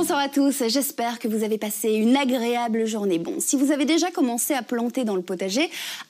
Bonsoir à tous, j'espère que vous avez passé une agréable journée. Bon, si vous avez déjà commencé à planter dans le potager,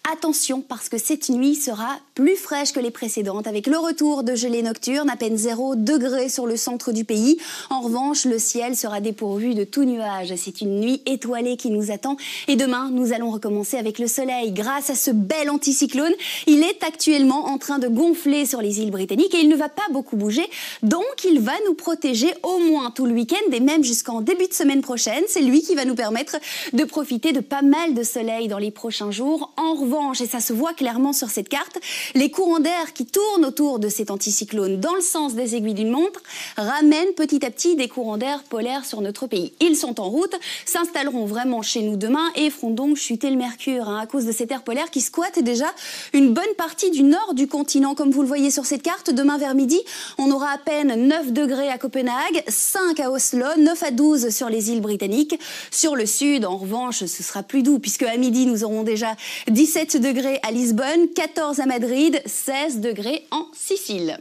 attention parce que cette nuit sera plus fraîche que les précédentes avec le retour de gelée nocturne, à peine 0 degré sur le centre du pays. En revanche, le ciel sera dépourvu de tout nuage. C'est une nuit étoilée qui nous attend et demain, nous allons recommencer avec le soleil. Grâce à ce bel anticyclone, il est actuellement en train de gonfler sur les îles britanniques et il ne va pas beaucoup bouger, donc il va nous protéger au moins tout le week-end et même jusqu'en début de semaine prochaine. C'est lui qui va nous permettre de profiter de pas mal de soleil dans les prochains jours. En revanche, et ça se voit clairement sur cette carte, les courants d'air qui tournent autour de cet anticyclone dans le sens des aiguilles d'une montre ramènent petit à petit des courants d'air polaires sur notre pays. Ils sont en route, s'installeront vraiment chez nous demain et feront donc chuter le mercure à cause de cet air polaire qui squatte déjà une bonne partie du nord du continent. Comme vous le voyez sur cette carte, demain vers midi, on aura à peine 9 degrés à Copenhague, 5 à Oslo, 9 à 12 sur les îles britanniques. Sur le sud, en revanche, ce sera plus doux puisque à midi, nous aurons déjà 17 degrés à Lisbonne, 14 à Madrid, 16 degrés en Sicile.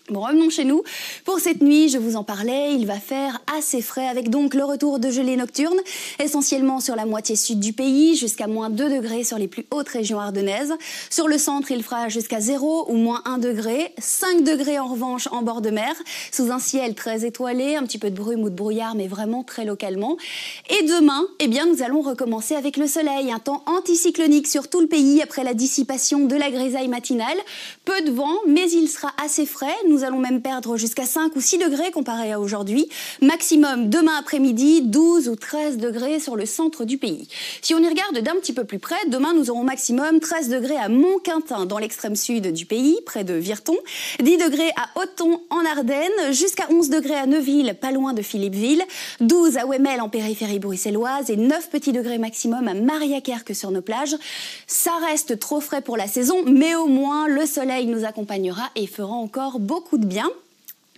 Bon, revenons chez nous. Pour cette nuit, je vous en parlais, il va faire assez frais avec donc le retour de gelée nocturne, essentiellement sur la moitié sud du pays, jusqu'à moins 2 degrés sur les plus hautes régions ardennaises. Sur le centre, il fera jusqu'à 0 ou moins 1 degré, 5 degrés en revanche en bord de mer, sous un ciel très étoilé, un petit peu de brume ou de brouillard, mais vraiment très localement. Et demain, eh bien, nous allons recommencer avec le soleil, un temps anticyclonique sur tout le pays après la dissipation de la grisaille matinale. Peu de vent, mais il sera assez frais. Nous allons même perdre jusqu'à 5 ou 6 degrés comparé à aujourd'hui. Maximum demain après-midi, 12 ou 13 degrés sur le centre du pays. Si on y regarde d'un petit peu plus près, demain nous aurons maximum 13 degrés à Montquintin dans l'extrême sud du pays, près de Virton, 10 degrés à Othon en Ardennes, jusqu'à 11 degrés à Neuville, pas loin de Philippeville, 12 à Wemmel en périphérie bruxelloise et 9 petits degrés maximum à Mariakerke sur nos plages. Ça reste trop frais pour la saison, mais au moins le soleil nous accompagnera et fera encore beaucoup de bien.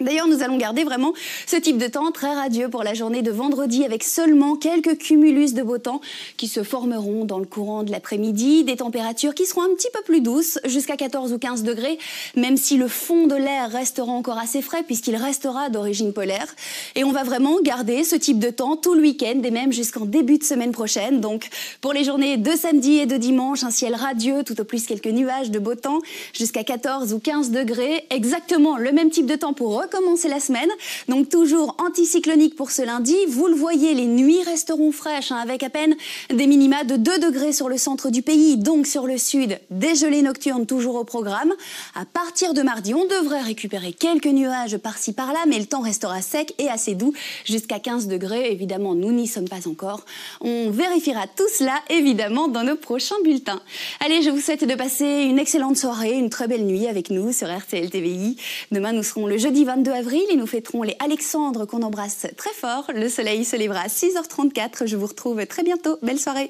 D'ailleurs, nous allons garder vraiment ce type de temps très radieux pour la journée de vendredi avec seulement quelques cumulus de beau temps qui se formeront dans le courant de l'après-midi. Des températures qui seront un petit peu plus douces, jusqu'à 14 ou 15 degrés, même si le fond de l'air restera encore assez frais puisqu'il restera d'origine polaire. Et on va vraiment garder ce type de temps tout le week-end et même jusqu'en début de semaine prochaine. Donc, pour les journées de samedi et de dimanche, un ciel radieux, tout au plus quelques nuages de beau temps, jusqu'à 14 ou 15 degrés. Exactement le même type de temps pour commencer la semaine, donc toujours anticyclonique pour ce lundi. Vous le voyez, les nuits resteront fraîches, avec à peine des minima de 2 degrés sur le centre du pays, donc sur le sud, des gelées nocturnes toujours au programme. À partir de mardi, on devrait récupérer quelques nuages par-ci par-là, mais le temps restera sec et assez doux, jusqu'à 15 degrés. Évidemment, nous n'y sommes pas encore. On vérifiera tout cela, évidemment, dans nos prochains bulletins. Allez, je vous souhaite de passer une excellente soirée, une très belle nuit avec nous sur RTL TVI. Demain, nous serons le jeudi 22 avril et nous fêterons les Alexandres qu'on embrasse très fort. Le soleil se lèvera à 6h34. Je vous retrouve très bientôt. Belle soirée.